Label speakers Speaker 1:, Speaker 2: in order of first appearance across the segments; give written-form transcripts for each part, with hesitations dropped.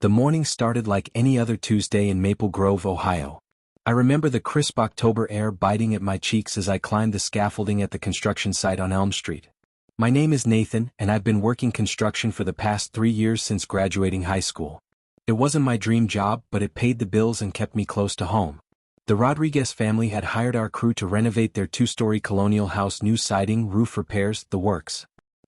Speaker 1: The morning started like any other Tuesday in Maple Grove, Ohio. I remember the crisp October air biting at my cheeks as I climbed the scaffolding at the construction site on Elm Street. My name is Nathan, and I've been working construction for the past 3 years since graduating high school. It wasn't my dream job, but it paid the bills and kept me close to home. The Rodriguez family had hired our crew to renovate their 2-story colonial house, new siding, roof repairs, the works.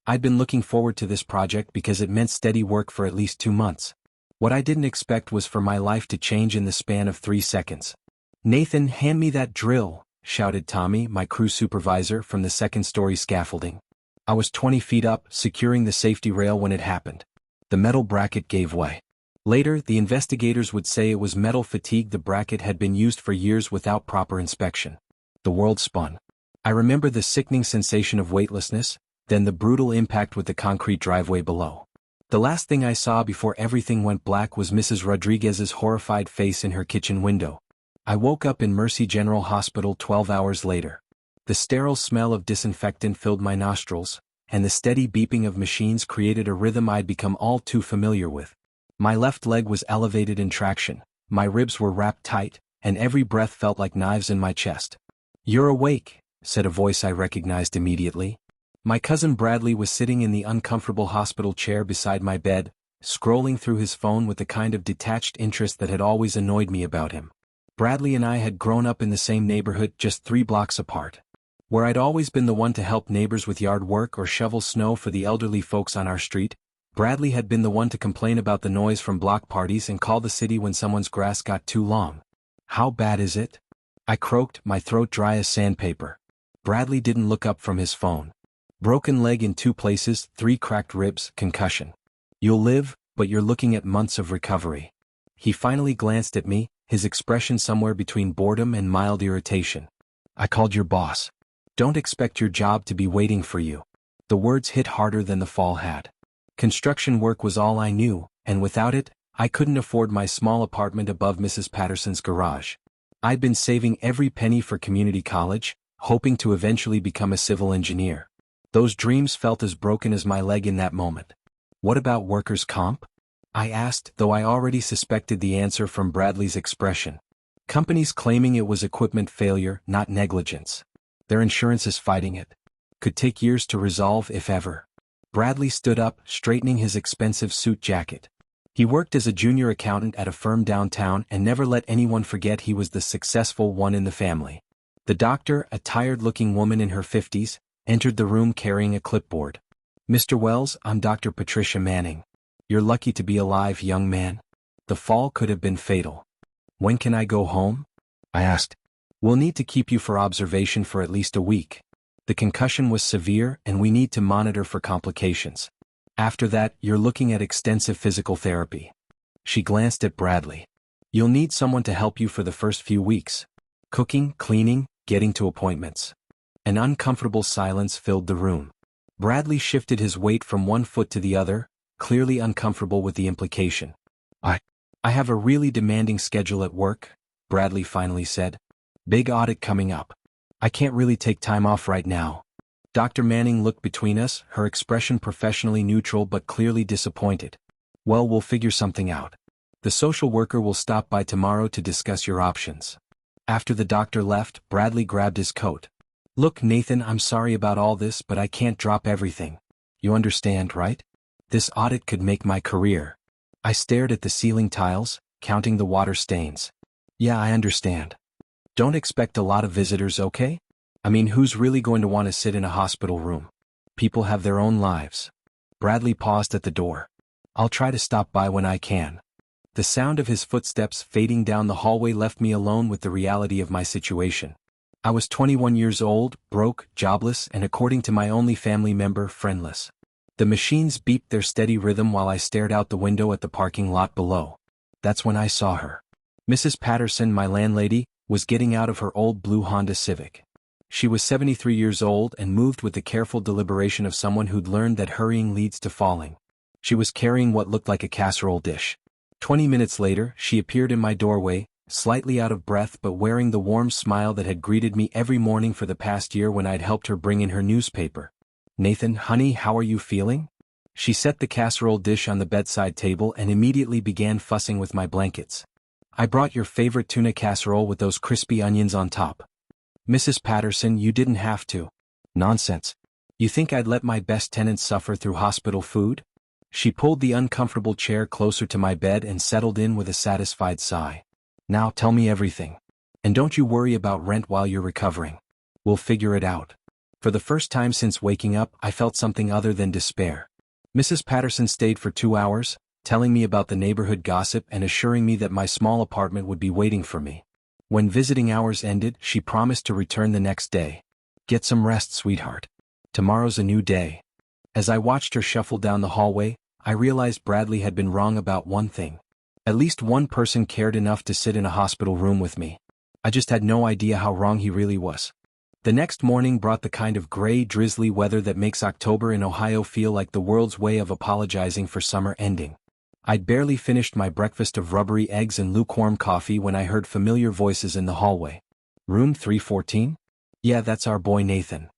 Speaker 1: I'd been looking forward to this project because it meant steady work for at least 2 months. What I didn't expect was for my life to change in the span of 3 seconds. "Nathan, hand me that drill," shouted Tommy, my crew supervisor, from the 2nd-story scaffolding. I was 20 feet up, securing the safety rail when it happened. The metal bracket gave way. Later, the investigators would say it was metal fatigue. The bracket had been used for years without proper inspection. The world spun. I remember the sickening sensation of weightlessness, then the brutal impact with the concrete driveway below. The last thing I saw before everything went black was Mrs. Rodriguez's horrified face in her kitchen window. I woke up in Mercy General Hospital 12 hours later. The sterile smell of disinfectant filled my nostrils, and the steady beeping of machines created a rhythm I'd become all too familiar with. My left leg was elevated in traction, my ribs were wrapped tight, and every breath felt like knives in my chest. "You're awake," said a voice I recognized immediately. My cousin Bradley was sitting in the uncomfortable hospital chair beside my bed, scrolling through his phone with the kind of detached interest that had always annoyed me about him. Bradley and I had grown up in the same neighborhood just 3 blocks apart. Where I'd always been the one to help neighbors with yard work or shovel snow for the elderly folks on our street, Bradley had been the one to complain about the noise from block parties and call the city when someone's grass got too long. "How bad is it?" I croaked, my throat dry as sandpaper. Bradley didn't look up from his phone. "Broken leg in 2 places, 3 cracked ribs, concussion. You'll live, but you're looking at months of recovery." He finally glanced at me, his expression somewhere between boredom and mild irritation. "I called your boss. Don't expect your job to be waiting for you." The words hit harder than the fall had. Construction work was all I knew, and without it, I couldn't afford my small apartment above Mrs. Patterson's garage. I'd been saving every penny for community college, hoping to eventually become a civil engineer. Those dreams felt as broken as my leg in that moment. "What about workers' comp?" I asked, though I already suspected the answer from Bradley's expression. "Companies claiming it was equipment failure, not negligence. Their insurance is fighting it. Could take years to resolve if ever." Bradley stood up, straightening his expensive suit jacket. He worked as a junior accountant at a firm downtown and never let anyone forget he was the successful one in the family. The doctor, a tired-looking woman in her 50s, entered the room carrying a clipboard. "Mr. Wells, I'm Dr. Patricia Manning. You're lucky to be alive, young man. The fall could have been fatal." "When can I go home?" I asked. "We'll need to keep you for observation for at least a week. The concussion was severe and we need to monitor for complications. After that, you're looking at extensive physical therapy." She glanced at Bradley. "You'll need someone to help you for the first few weeks. Cooking, cleaning, getting to appointments." An uncomfortable silence filled the room. Bradley shifted his weight from one foot to the other, clearly uncomfortable with the implication. I have a really demanding schedule at work," Bradley finally said. "Big audit coming up. I can't really take time off right now." Dr. Manning looked between us, her expression professionally neutral but clearly disappointed. "Well, we'll figure something out. The social worker will stop by tomorrow to discuss your options." After the doctor left, Bradley grabbed his coat. "Look, Nathan, I'm sorry about all this, but I can't drop everything. You understand, right? This audit could make my career." I stared at the ceiling tiles, counting the water stains. "Yeah, I understand. Don't expect a lot of visitors, okay? I mean, who's really going to want to sit in a hospital room? People have their own lives." Bradley paused at the door. "I'll try to stop by when I can." The sound of his footsteps fading down the hallway left me alone with the reality of my situation. I was 21 years old, broke, jobless, and according to my only family member, friendless. The machines beeped their steady rhythm while I stared out the window at the parking lot below. That's when I saw her. Mrs. Patterson, my landlady, was getting out of her old blue Honda Civic. She was 73 years old and moved with the careful deliberation of someone who'd learned that hurrying leads to falling. She was carrying what looked like a casserole dish. 20 minutes later, she appeared in my doorway, slightly out of breath but wearing the warm smile that had greeted me every morning for the past year when I'd helped her bring in her newspaper. "Nathan, honey, how are you feeling?" She set the casserole dish on the bedside table and immediately began fussing with my blankets. I brought your favorite tuna casserole with those crispy onions on top. Mrs. Patterson, you didn't have to. Nonsense. You think I'd let my best tenants suffer through hospital food? She pulled the uncomfortable chair closer to my bed and settled in with a satisfied sigh. Now tell me everything. And don't you worry about rent while you're recovering. We'll figure it out. For the first time since waking up, I felt something other than despair. Mrs. Patterson stayed for 2 hours, telling me about the neighborhood gossip and assuring me that my small apartment would be waiting for me. When visiting hours ended, she promised to return the next day. Get some rest, sweetheart. Tomorrow's a new day. As I watched her shuffle down the hallway, I realized Bradley had been wrong about one thing. At least one person cared enough to sit in a hospital room with me. I just had no idea how wrong he really was. The next morning brought the kind of gray, drizzly weather that makes October in Ohio feel like the world's way of apologizing for summer ending. I'd barely finished my breakfast of rubbery eggs and lukewarm coffee when I heard familiar voices in the hallway. Room 314? Yeah, that's our boy Nathan.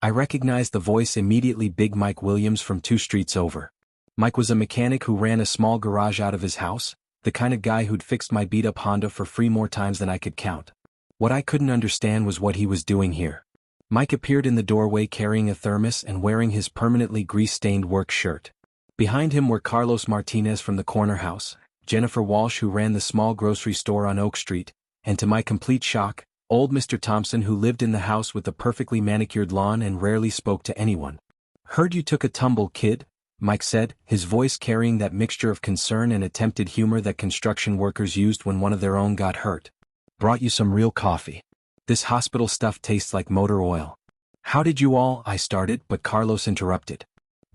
Speaker 1: I recognized the voice immediately. Big Mike Williams from 2 streets over. Mike was a mechanic who ran a small garage out of his house, the kind of guy who'd fixed my beat-up Honda for free more times than I could count. What I couldn't understand was what he was doing here. Mike appeared in the doorway carrying a thermos and wearing his permanently grease-stained work shirt. Behind him were Carlos Martinez from the corner house, Jennifer Walsh who ran the small grocery store on Oak Street, and to my complete shock, old Mr. Thompson who lived in the house with the perfectly manicured lawn and rarely spoke to anyone. Heard you took a tumble, kid, Mike said, his voice carrying that mixture of concern and attempted humor that construction workers used when one of their own got hurt. Brought you some real coffee. This hospital stuff tastes like motor oil. How did you all? I started, but Carlos interrupted.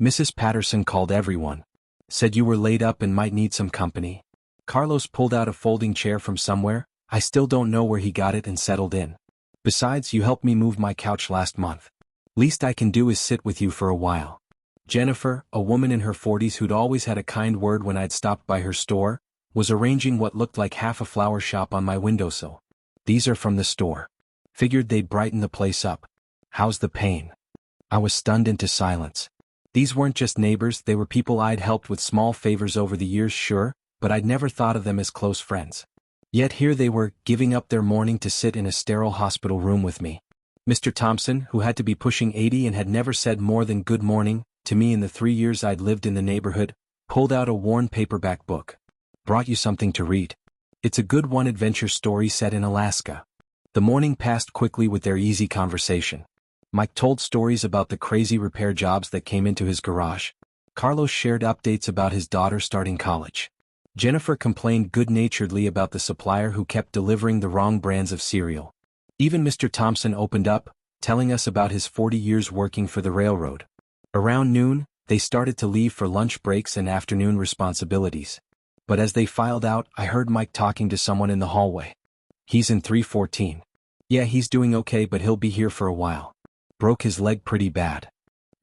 Speaker 1: Mrs. Patterson called everyone. Said you were laid up and might need some company. Carlos pulled out a folding chair from somewhere. I still don't know where he got it and settled in. Besides, you helped me move my couch last month. Least I can do is sit with you for a while. Jennifer, a woman in her 40s who'd always had a kind word when I'd stopped by her store, was arranging what looked like half a flower shop on my windowsill. These are from the store. Figured they'd brighten the place up. How's the pain? I was stunned into silence. These weren't just neighbors, they were people I'd helped with small favors over the years, sure, but I'd never thought of them as close friends. Yet here they were, giving up their morning to sit in a sterile hospital room with me. Mr. Thompson, who had to be pushing 80 and had never said more than good morning to me in the 3 years I'd lived in the neighborhood, pulled out a worn paperback book. Brought you something to read. It's a good one, adventure story set in Alaska. The morning passed quickly with their easy conversation. Mike told stories about the crazy repair jobs that came into his garage. Carlos shared updates about his daughter starting college. Jennifer complained good-naturedly about the supplier who kept delivering the wrong brands of cereal. Even Mr. Thompson opened up, telling us about his 40 years working for the railroad. Around noon, they started to leave for lunch breaks and afternoon responsibilities. But as they filed out, I heard Mike talking to someone in the hallway. He's in 314. Yeah, he's doing okay, but he'll be here for a while. Broke his leg pretty bad.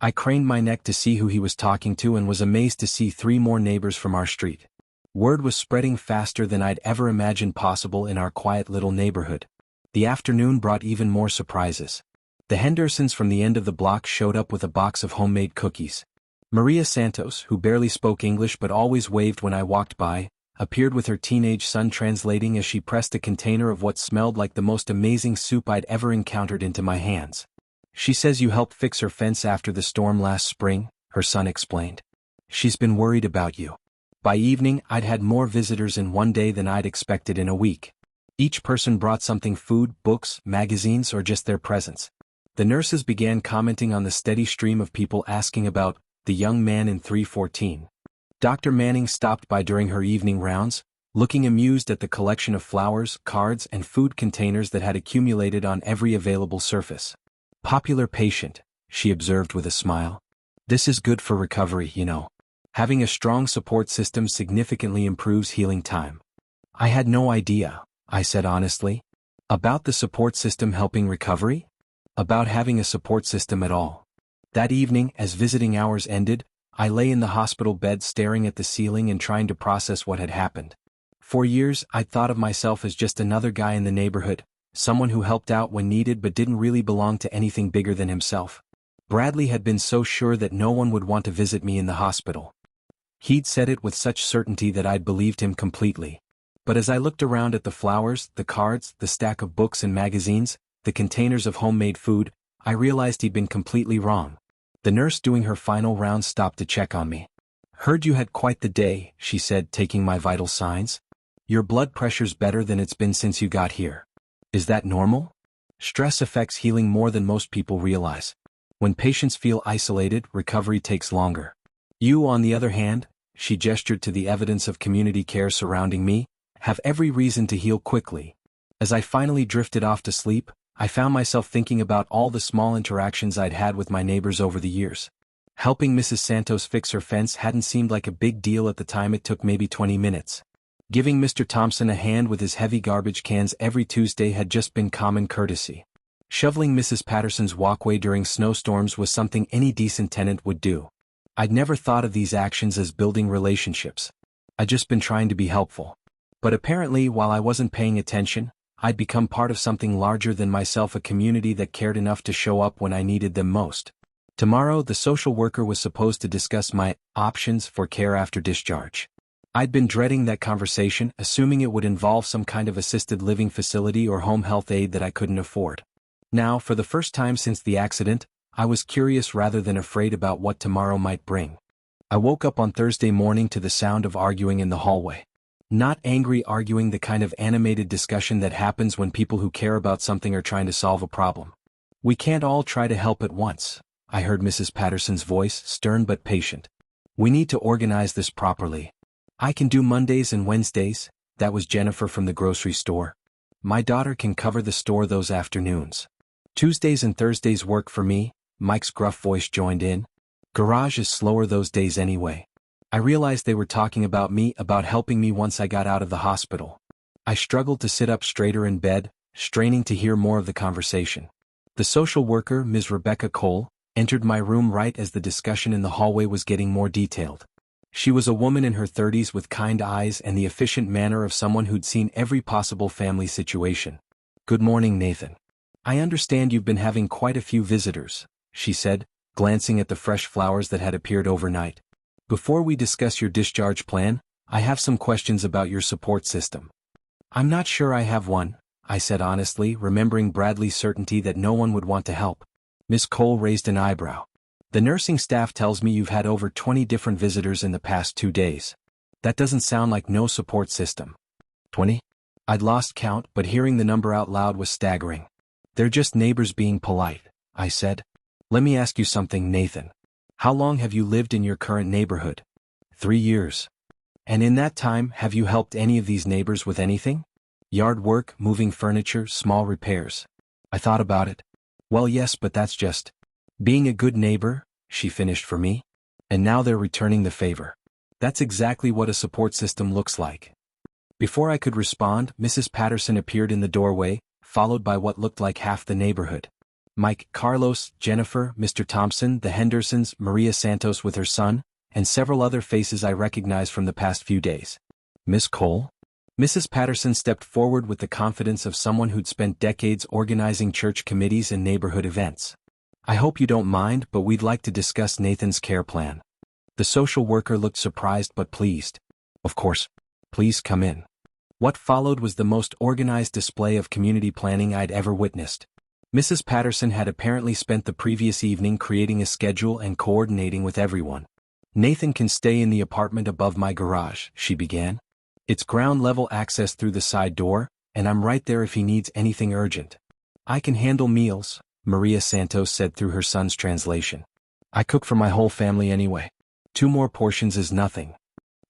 Speaker 1: I craned my neck to see who he was talking to and was amazed to see 3 more neighbors from our street. Word was spreading faster than I'd ever imagined possible in our quiet little neighborhood. The afternoon brought even more surprises. The Hendersons from the end of the block showed up with a box of homemade cookies. Maria Santos, who barely spoke English but always waved when I walked by, appeared with her teenage son translating as she pressed a container of what smelled like the most amazing soup I'd ever encountered into my hands. She says you helped fix her fence after the storm last spring, her son explained. She's been worried about you. By evening, I'd had more visitors in one day than I'd expected in a week. Each person brought something: food, books, magazines, or just their presence. The nurses began commenting on the steady stream of people asking about the young man in 314. Dr. Manning stopped by during her evening rounds, looking amused at the collection of flowers, cards, and food containers that had accumulated on every available surface. Popular patient, she observed with a smile. This is good for recovery, you know. Having a strong support system significantly improves healing time. I had no idea, I said honestly. About the support system helping recovery? About having a support system at all. That evening, as visiting hours ended, I lay in the hospital bed staring at the ceiling and trying to process what had happened. For years, I'd thought of myself as just another guy in the neighborhood, someone who helped out when needed but didn't really belong to anything bigger than himself. Bradley had been so sure that no one would want to visit me in the hospital. He'd said it with such certainty that I'd believed him completely. But as I looked around at the flowers, the cards, the stack of books and magazines, the containers of homemade food, I realized he'd been completely wrong. The nurse doing her final round stopped to check on me. "Heard you had quite the day," she said, taking my vital signs. "Your blood pressure's better than it's been since you got here. Is that normal?" Stress affects healing more than most people realize. When patients feel isolated, recovery takes longer. You, on the other hand, she gestured to the evidence of community care surrounding me, have every reason to heal quickly. As I finally drifted off to sleep, I found myself thinking about all the small interactions I'd had with my neighbors over the years. Helping Mrs. Santos fix her fence hadn't seemed like a big deal at the time. It took maybe 20 minutes. Giving Mr. Thompson a hand with his heavy garbage cans every Tuesday had just been common courtesy. Shoveling Mrs. Patterson's walkway during snowstorms was something any decent tenant would do. I'd never thought of these actions as building relationships. I'd just been trying to be helpful. But apparently, while I wasn't paying attention, I'd become part of something larger than myself, a community that cared enough to show up when I needed them most. Tomorrow, the social worker was supposed to discuss my options for care after discharge. I'd been dreading that conversation, assuming it would involve some kind of assisted living facility or home health aid that I couldn't afford. Now, for the first time since the accident, I was curious rather than afraid about what tomorrow might bring. I woke up on Thursday morning to the sound of arguing in the hallway. Not angry arguing, the kind of animated discussion that happens when people who care about something are trying to solve a problem. "We can't all try to help at once," I heard Mrs. Patterson's voice, stern but patient. "We need to organize this properly. I can do Mondays and Wednesdays," that was Jennifer from the grocery store. "My daughter can cover the store those afternoons. Tuesdays and Thursdays work for me," Mike's gruff voice joined in. "Garage is slower those days anyway." I realized they were talking about me, about helping me once I got out of the hospital. I struggled to sit up straighter in bed, straining to hear more of the conversation. The social worker, Ms. Rebecca Cole, entered my room right as the discussion in the hallway was getting more detailed. She was a woman in her 30s with kind eyes and the efficient manner of someone who'd seen every possible family situation. "Good morning, Nathan. I understand you've been having quite a few visitors," she said, glancing at the fresh flowers that had appeared overnight. "Before we discuss your discharge plan, I have some questions about your support system." "I'm not sure I have one," I said honestly, remembering Bradley's certainty that no one would want to help. Miss Cole raised an eyebrow. "The nursing staff tells me you've had over 20 different visitors in the past 2 days. That doesn't sound like no support system." 20? I'd lost count, but hearing the number out loud was staggering. "They're just neighbors being polite," I said. "Let me ask you something, Nathan. How long have you lived in your current neighborhood?" 3 years. "And in that time, have you helped any of these neighbors with anything? Yard work, moving furniture, small repairs?" I thought about it. "Well, yes, but that's just being a good neighbor," she finished for me. "And now they're returning the favor. That's exactly what a support system looks like." Before I could respond, Mrs. Patterson appeared in the doorway, followed by what looked like half the neighborhood. Mike, Carlos, Jennifer, Mr. Thompson, the Hendersons, Maria Santos with her son, and several other faces I recognized from the past few days. "Miss Cole?" Mrs. Patterson stepped forward with the confidence of someone who'd spent decades organizing church committees and neighborhood events. "I hope you don't mind, but we'd like to discuss Nathan's care plan." The social worker looked surprised but pleased. "Of course. Please come in." What followed was the most organized display of community planning I'd ever witnessed. Mrs. Patterson had apparently spent the previous evening creating a schedule and coordinating with everyone. "Nathan can stay in the apartment above my garage," she began. "It's ground-level access through the side door, and I'm right there if he needs anything urgent. I can handle meals," Maria Santos said through her son's translation. "I cook for my whole family anyway. 2 more portions is nothing."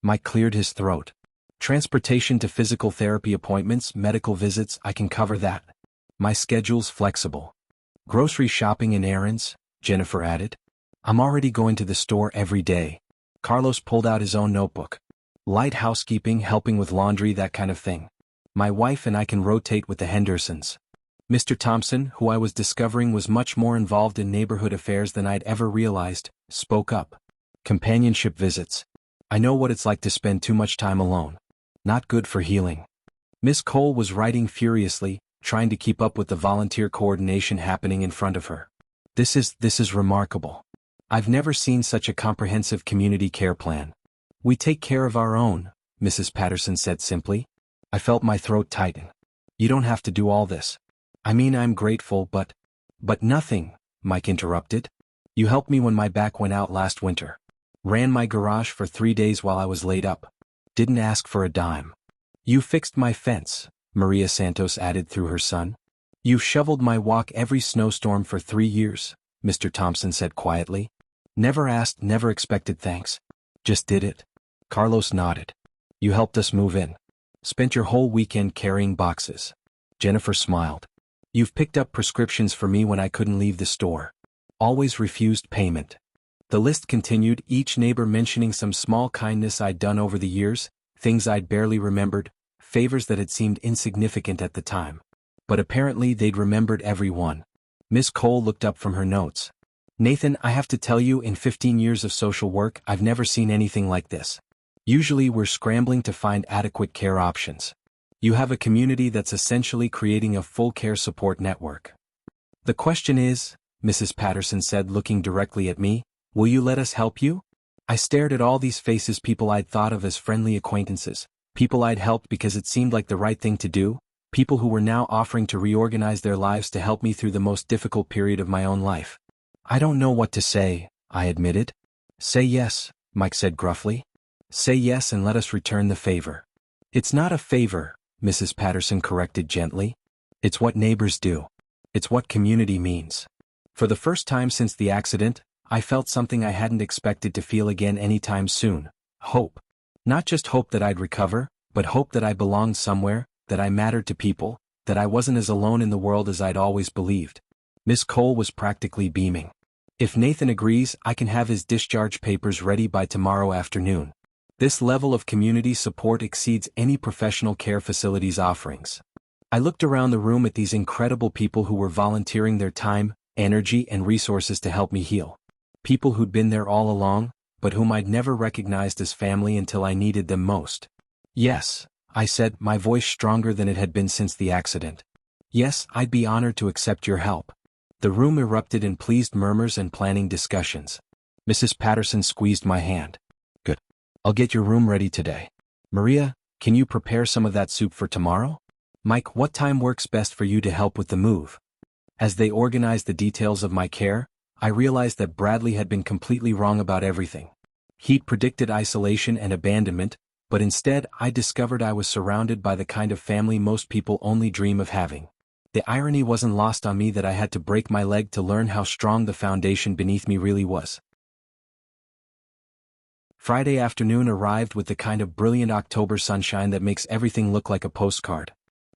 Speaker 1: Mike cleared his throat. "Transportation to physical therapy appointments, medical visits, I can cover that. My schedule's flexible." "Grocery shopping and errands," Jennifer added. "I'm already going to the store every day." Carlos pulled out his own notebook. "Light housekeeping, helping with laundry, that kind of thing. My wife and I can rotate with the Hendersons." Mr. Thompson, who I was discovering was much more involved in neighborhood affairs than I'd ever realized, spoke up. "Companionship visits. I know what it's like to spend too much time alone. Not good for healing." Miss Cole was writing furiously, trying to keep up with the volunteer coordination happening in front of her. This is remarkable. I've never seen such a comprehensive community care plan. We take care of our own, Mrs. Patterson said simply. I felt my throat tighten. You don't have to do all this. I mean, I'm grateful, but nothing, Mike interrupted. You helped me when my back went out last winter. Ran my garage for 3 days while I was laid up. Didn't ask for a dime. You fixed my fence, Maria Santos added through her son. You've shoveled my walk every snowstorm for 3 years, Mr. Thompson said quietly. Never asked, never expected thanks. Just did it. Carlos nodded. You helped us move in. Spent your whole weekend carrying boxes. Jennifer smiled. You've picked up prescriptions for me when I couldn't leave the store. Always refused payment. The list continued, each neighbor mentioning some small kindness I'd done over the years, things I'd barely remembered, favors that had seemed insignificant at the time. But apparently they'd remembered every one. Miss Cole looked up from her notes. Nathan, I have to tell you, in 15 years of social work, I've never seen anything like this. Usually we're scrambling to find adequate care options. You have a community that's essentially creating a full care support network. The question is, Mrs. Patterson said, looking directly at me, will you let us help you? I stared at all these faces, people I'd thought of as friendly acquaintances, people I'd helped because it seemed like the right thing to do, people who were now offering to reorganize their lives to help me through the most difficult period of my own life. I don't know what to say, I admitted. Say yes, Mike said gruffly. Say yes and let us return the favor. It's not a favor, Mrs. Patterson corrected gently. It's what neighbors do. It's what community means. For the first time since the accident, I felt something I hadn't expected to feel again anytime soon. Hope. Not just hope that I'd recover, but hope that I belonged somewhere, that I mattered to people, that I wasn't as alone in the world as I'd always believed. Miss Cole was practically beaming. If Nathan agrees, I can have his discharge papers ready by tomorrow afternoon. This level of community support exceeds any professional care facility's offerings. I looked around the room at these incredible people who were volunteering their time, energy, and resources to help me heal. People who'd been there all along, but whom I'd never recognized as family until I needed them most. Yes, I said, my voice stronger than it had been since the accident. Yes, I'd be honored to accept your help. The room erupted in pleased murmurs and planning discussions. Mrs. Patterson squeezed my hand. Good. I'll get your room ready today. Maria, can you prepare some of that soup for tomorrow? Mike, what time works best for you to help with the move? As they organized the details of my care, I realized that Bradley had been completely wrong about everything. He'd predicted isolation and abandonment, but instead I discovered I was surrounded by the kind of family most people only dream of having. The irony wasn't lost on me that I had to break my leg to learn how strong the foundation beneath me really was. Friday afternoon arrived with the kind of brilliant October sunshine that makes everything look like a postcard.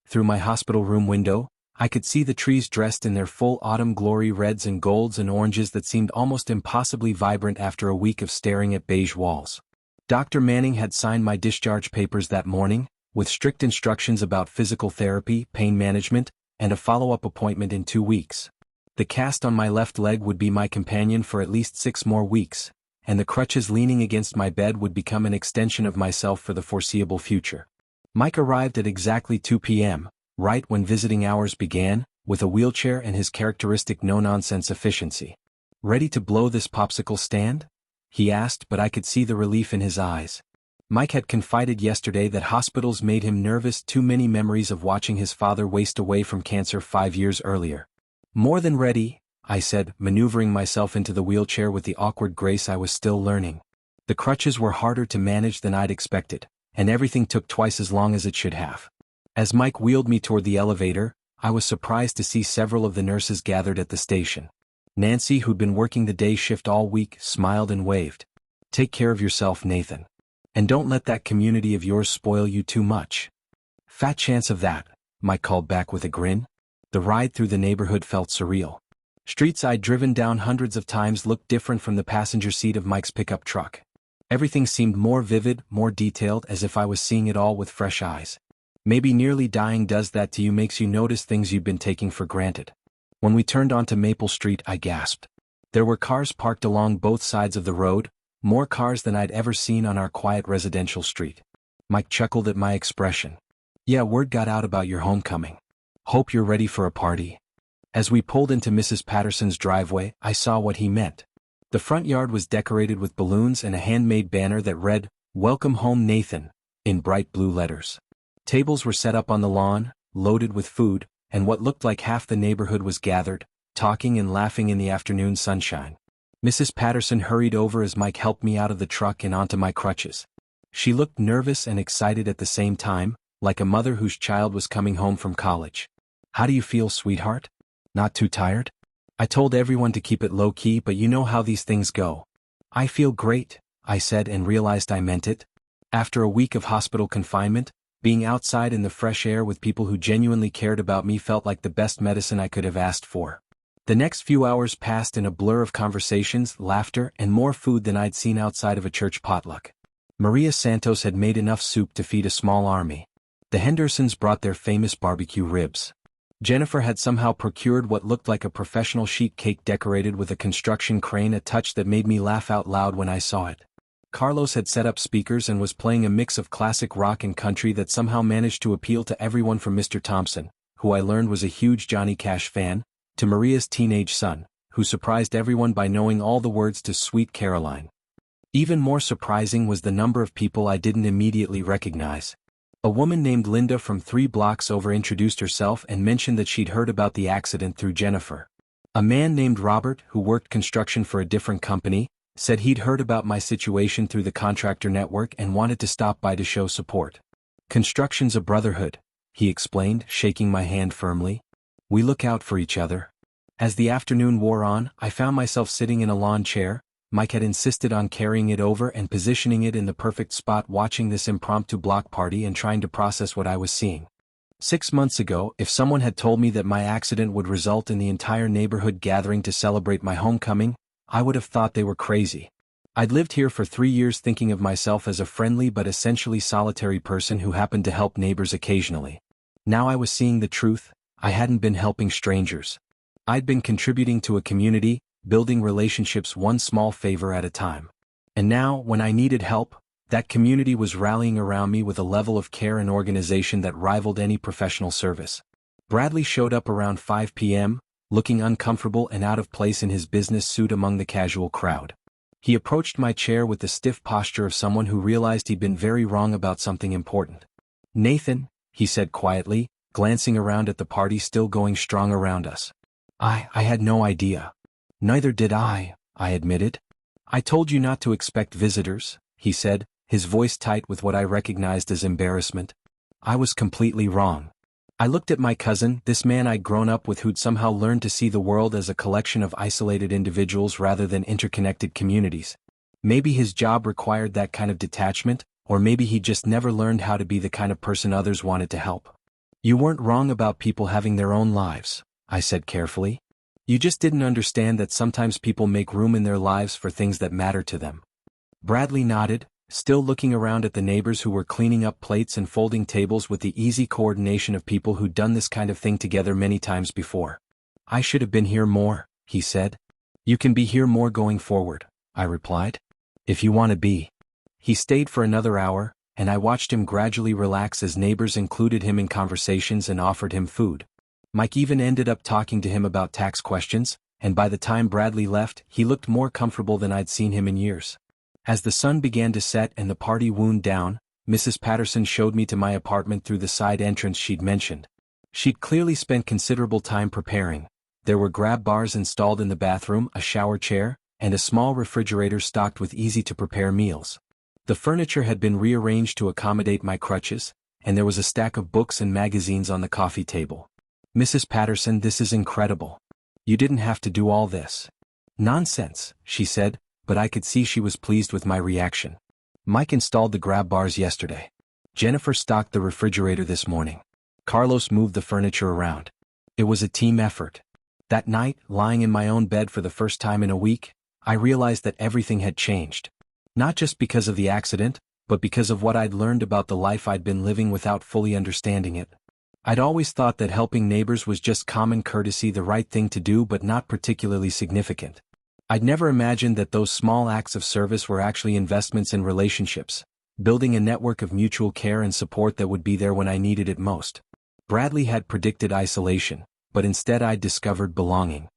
Speaker 1: Through my hospital room window, I could see the trees dressed in their full autumn glory, reds and golds and oranges that seemed almost impossibly vibrant after a week of staring at beige walls. Dr. Manning had signed my discharge papers that morning, with strict instructions about physical therapy, pain management, and a follow-up appointment in 2 weeks. The cast on my left leg would be my companion for at least 6 more weeks, and the crutches leaning against my bed would become an extension of myself for the foreseeable future. Mike arrived at exactly 2 p.m., right when visiting hours began, with a wheelchair and his characteristic no-nonsense efficiency. Ready to blow this popsicle stand? He asked, but I could see the relief in his eyes. Mike had confided yesterday that hospitals made him nervous, too many memories of watching his father waste away from cancer 5 years earlier. More than ready, I said, maneuvering myself into the wheelchair with the awkward grace I was still learning. The crutches were harder to manage than I'd expected, and everything took twice as long as it should have. As Mike wheeled me toward the elevator, I was surprised to see several of the nurses gathered at the station. Nancy, who'd been working the day shift all week, smiled and waved. Take care of yourself, Nathan. And don't let that community of yours spoil you too much. Fat chance of that, Mike called back with a grin. The ride through the neighborhood felt surreal. Streets I'd driven down hundreds of times looked different from the passenger seat of Mike's pickup truck. Everything seemed more vivid, more detailed, as if I was seeing it all with fresh eyes. Maybe nearly dying does that to you, makes you notice things you've been taking for granted. When we turned onto Maple Street, I gasped. There were cars parked along both sides of the road, more cars than I'd ever seen on our quiet residential street. Mike chuckled at my expression. Yeah, word got out about your homecoming. Hope you're ready for a party. As we pulled into Mrs. Patterson's driveway, I saw what he meant. The front yard was decorated with balloons and a handmade banner that read, "Welcome home, Nathan," in bright blue letters. Tables were set up on the lawn, loaded with food, and what looked like half the neighborhood was gathered, talking and laughing in the afternoon sunshine. Mrs. Patterson hurried over as Mike helped me out of the truck and onto my crutches. She looked nervous and excited at the same time, like a mother whose child was coming home from college. "How do you feel, sweetheart? Not too tired?" I told everyone to keep it low-key, but you know how these things go. "I feel great," I said and realized I meant it. After a week of hospital confinement, being outside in the fresh air with people who genuinely cared about me felt like the best medicine I could have asked for. The next few hours passed in a blur of conversations, laughter, and more food than I'd seen outside of a church potluck. Maria Santos had made enough soup to feed a small army. The Hendersons brought their famous barbecue ribs. Jennifer had somehow procured what looked like a professional sheet cake decorated with a construction crane, a touch that made me laugh out loud when I saw it. Carlos had set up speakers and was playing a mix of classic rock and country that somehow managed to appeal to everyone from Mr. Thompson, who I learned was a huge Johnny Cash fan, to Maria's teenage son, who surprised everyone by knowing all the words to Sweet Caroline. Even more surprising was the number of people I didn't immediately recognize. A woman named Linda from 3 blocks over introduced herself and mentioned that she'd heard about the accident through Jennifer. A man named Robert, who worked construction for a different company, said he'd heard about my situation through the contractor network and wanted to stop by to show support. "Construction's a brotherhood," he explained, shaking my hand firmly. "We look out for each other." As the afternoon wore on, I found myself sitting in a lawn chair. Mike had insisted on carrying it over and positioning it in the perfect spot, watching this impromptu block party and trying to process what I was seeing. 6 months ago, if someone had told me that my accident would result in the entire neighborhood gathering to celebrate my homecoming, I would have thought they were crazy. I'd lived here for 3 years thinking of myself as a friendly but essentially solitary person who happened to help neighbors occasionally. Now I was seeing the truth. I hadn't been helping strangers. I'd been contributing to a community, building relationships one small favor at a time. And now, when I needed help, that community was rallying around me with a level of care and organization that rivaled any professional service. Bradley showed up around 5 p.m., looking uncomfortable and out of place in his business suit among the casual crowd. He approached my chair with the stiff posture of someone who realized he'd been very wrong about something important. "Nathan," he said quietly, glancing around at the party still going strong around us. I had no idea." "Neither did I admitted. "I told you not to expect visitors," he said, his voice tight with what I recognized as embarrassment. "I was completely wrong." I looked at my cousin, this man I'd grown up with who'd somehow learned to see the world as a collection of isolated individuals rather than interconnected communities. Maybe his job required that kind of detachment, or maybe he just never learned how to be the kind of person others wanted to help. "You weren't wrong about people having their own lives," I said carefully. "You just didn't understand that sometimes people make room in their lives for things that matter to them." Bradley nodded, still looking around at the neighbors who were cleaning up plates and folding tables with the easy coordination of people who'd done this kind of thing together many times before. "I should have been here more," he said. "You can be here more going forward," I replied. "If you want to be." He stayed for another hour, and I watched him gradually relax as neighbors included him in conversations and offered him food. Mike even ended up talking to him about tax questions, and by the time Bradley left, he looked more comfortable than I'd seen him in years. As the sun began to set and the party wound down, Mrs. Patterson showed me to my apartment through the side entrance she'd mentioned. She'd clearly spent considerable time preparing. There were grab bars installed in the bathroom, a shower chair, and a small refrigerator stocked with easy-to-prepare meals. The furniture had been rearranged to accommodate my crutches, and there was a stack of books and magazines on the coffee table. "Mrs. Patterson, this is incredible. You didn't have to do all this." "Nonsense," she said, but I could see she was pleased with my reaction. "Mike installed the grab bars yesterday. Jennifer stocked the refrigerator this morning. Carlos moved the furniture around. It was a team effort." That night, lying in my own bed for the first time in a week, I realized that everything had changed. Not just because of the accident, but because of what I'd learned about the life I'd been living without fully understanding it. I'd always thought that helping neighbors was just common courtesy, the right thing to do, but not particularly significant. I'd never imagined that those small acts of service were actually investments in relationships, building a network of mutual care and support that would be there when I needed it most. Bradley had predicted isolation, but instead I'd discovered belonging.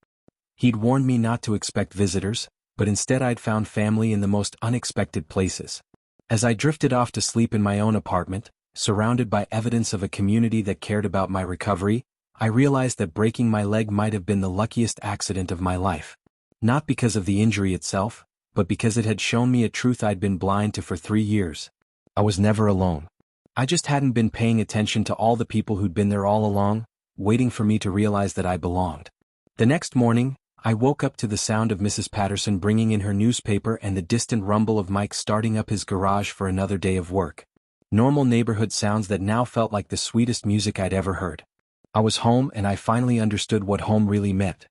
Speaker 1: He'd warned me not to expect visitors, but instead I'd found family in the most unexpected places. As I drifted off to sleep in my own apartment, surrounded by evidence of a community that cared about my recovery, I realized that breaking my leg might have been the luckiest accident of my life. Not because of the injury itself, but because it had shown me a truth I'd been blind to for 3 years. I was never alone. I just hadn't been paying attention to all the people who'd been there all along, waiting for me to realize that I belonged. The next morning, I woke up to the sound of Mrs. Patterson bringing in her newspaper and the distant rumble of Mike starting up his garage for another day of work. Normal neighborhood sounds that now felt like the sweetest music I'd ever heard. I was home and I finally understood what home really meant.